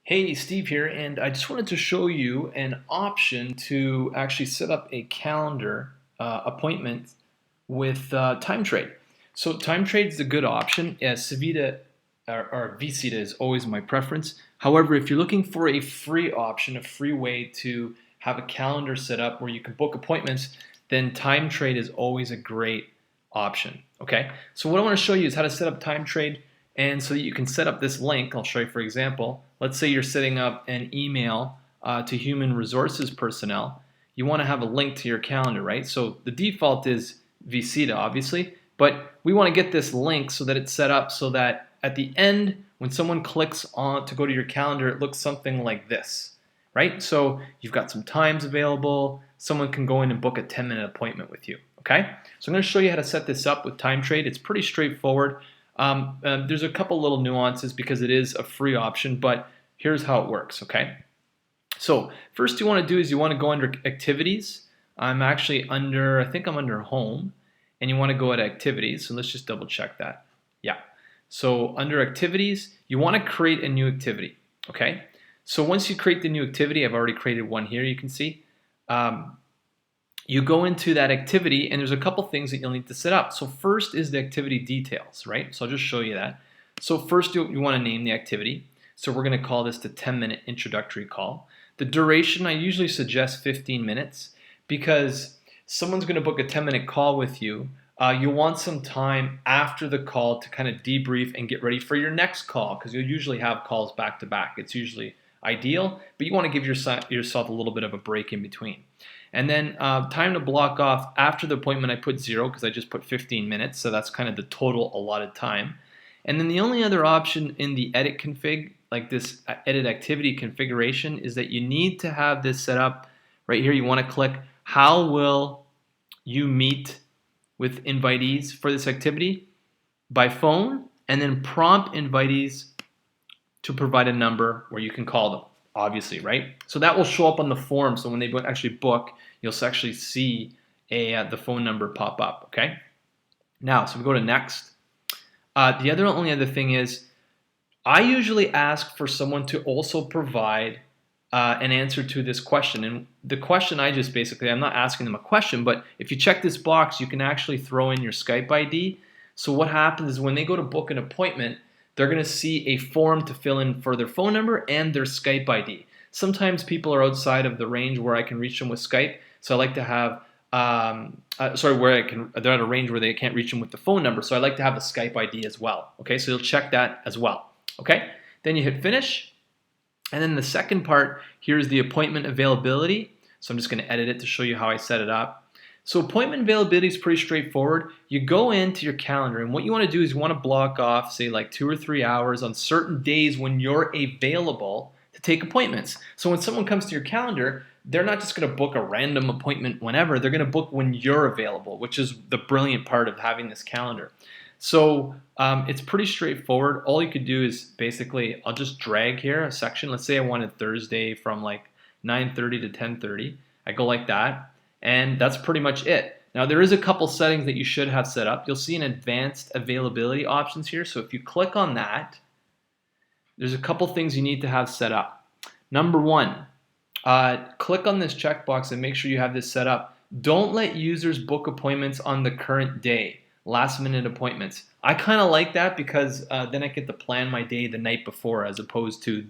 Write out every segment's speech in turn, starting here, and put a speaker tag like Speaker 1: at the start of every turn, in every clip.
Speaker 1: Hey, Steve here, and I just wanted to show you an option to actually set up a calendar appointment with TimeTrade. So TimeTrade is a good option. Civita or vCita is always my preference. However, if you're looking for a free option, a free way to have a calendar set up where you can book appointments, then TimeTrade is always a great option. Okay, so what I want to show you is how to set up TimeTrade, and so that you can set up this link. I'll show you, for example. Let's say you're setting up an email to human resources personnel. You want to have a link to your calendar, right? So the default is vCita, obviously, but we want to get this link so that it's set up so that at the end, when someone clicks on to go to your calendar, it looks something like this, right? So you've got some times available. Someone can go in and book a 10-minute appointment with you, okay? So I'm going to show you how to set this up with TimeTrade. It's pretty straightforward. There's a couple little nuances because it is a free option, but here's how it works, okay? So first you want to do is you want to go under activities. I'm actually under, I think I'm under home, and you want to go at activities. So let's just double check that. Yeah. So under activities, you want to create a new activity, okay? So once you create the new activity, I've already created one here, you can see. You go into that activity, and there's a couple things that you'll need to set up. So first is the activity details, right? So I'll just show you that. So first you want to name the activity. So we're going to call this the 10-minute introductory call. The duration, I usually suggest 15 minutes because someone's going to book a 10-minute call with you. You want some time after the call to kind of debrief and get ready for your next call because you'll usually have calls back to back. It's usually ideal, but you want to give yourself a little bit of a break in between. And then time to block off after the appointment, I put 0 because I just put 15 minutes, so that's kind of the total allotted time. And then the only other option in the edit config, like this edit activity configuration, is that you need to have this set up right here. You want to click how will you meet with invitees for this activity by phone, and then prompt invitees to provide a number where you can call them, obviously, right? So that will show up on the form, so when they actually book, you'll actually see the phone number pop up, okay? Now, so we go to next. The only other thing is, I usually ask for someone to also provide an answer to this question. And the question I'm not asking them a question, but if you check this box, you can actually throw in your Skype ID. So what happens is when they go to book an appointment, they're going to see a form to fill in for their phone number and their Skype ID. Sometimes people are outside of the range where I can reach them with Skype, so I like to have they're at a range where they can't reach them with the phone number, so I like to have the Skype ID as well. Okay, so you'll check that as well. Okay, then you hit finish, and then the second part here is the appointment availability. So I'm just going to edit it to show you how I set it up. So appointment availability is pretty straightforward. You go into your calendar, and what you want to do is you want to block off, say, like 2 or 3 hours on certain days when you're available to take appointments. So when someone comes to your calendar, they're not just going to book a random appointment whenever. They're going to book when you're available, which is the brilliant part of having this calendar. So it's pretty straightforward. All you could do is basically, I'll just drag here a section. Let's say I wanted Thursday from like 9:30 to 10:30. I go like that, and that's pretty much it. Now there is a couple settings that you should have set up. You'll see an advanced availability options here. So if you click on that, there's a couple things you need to have set up. Number one, click on this checkbox and make sure you have this set up. Don't let users book appointments on the current day, last minute appointments. I kind of like that because then I get to plan my day the night before as opposed to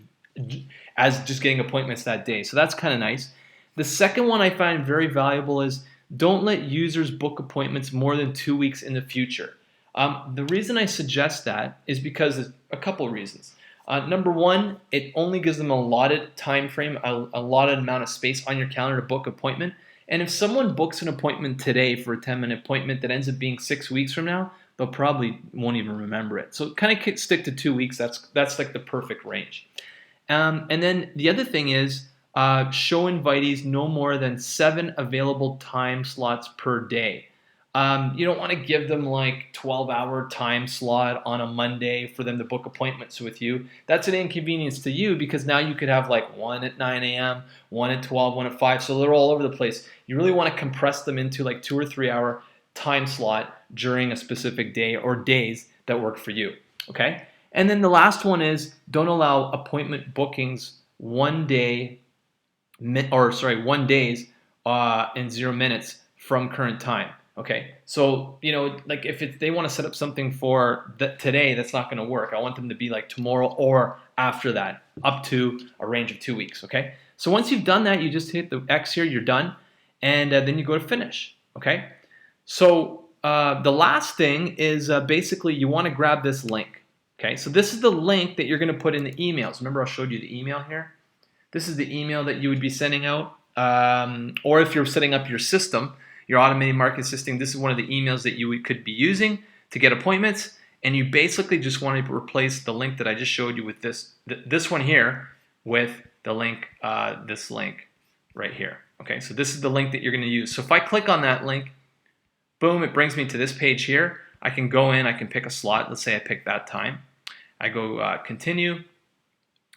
Speaker 1: as just getting appointments that day. So that's kind of nice. The second one I find very valuable is don't let users book appointments more than 2 weeks in the future. The reason I suggest that is because of a couple of reasons. Number one, it only gives them a allotted time frame, a allotted amount of space on your calendar to book appointment. And if someone books an appointment today for a 10-minute appointment that ends up being 6 weeks from now, they'll probably won't even remember it. So kind of stick to 2 weeks. That's like the perfect range. And then the other thing is show invitees no more than 7 available time slots per day. You don't want to give them like 12-hour time slot on a Monday for them to book appointments with you. That's an inconvenience to you because now you could have like 1 at 9 a.m., 1 at 12, 1 at 5, so they're all over the place. You really want to compress them into like 2 or 3 hour time slot during a specific day or days that work for you, okay? And then the last one is don't allow appointment bookings 1 day, or sorry, 1 days and 0 minutes from current time. Okay, so like if they want to set up something for today, that's not going to work. I want them to be like tomorrow or after that, up to a range of 2 weeks. Okay, so once you've done that, you just hit the X here, you're done, and then you go to finish. Okay, so the last thing is basically you want to grab this link. Okay, so this is the link that you're going to put in the emails. Remember, I showed you the email here. This is the email that you would be sending out, or if you're setting up your system, your automated marketing system, this is one of the emails that you could be using to get appointments. And you basically just want to replace the link that I just showed you with this one here with the link, this link right here. Okay, so this is the link that you're going to use. So if I click on that link, boom, it brings me to this page here. I can go in, I can pick a slot. Let's say I pick that time. I go continue.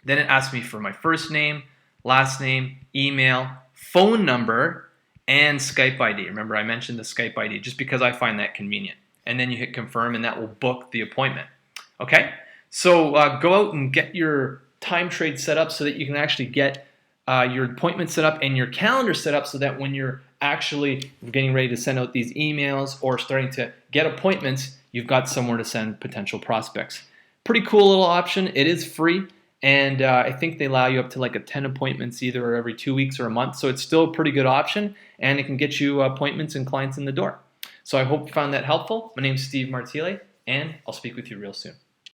Speaker 1: Then it asks me for my first name, last name, email, phone number, and Skype ID. Remember, I mentioned the Skype ID just because I find that convenient. And then you hit confirm, and that will book the appointment. Okay, so go out and get your TimeTrade set up so that you can actually get your appointment set up and your calendar set up so that when you're actually getting ready to send out these emails or starting to get appointments, you've got somewhere to send potential prospects. Pretty cool little option. It is free. And I think they allow you up to like 10 appointments either every 2 weeks or a month. So it's still a pretty good option, and it can get you appointments and clients in the door. So I hope you found that helpful. My name is Steve Martile, and I'll speak with you real soon.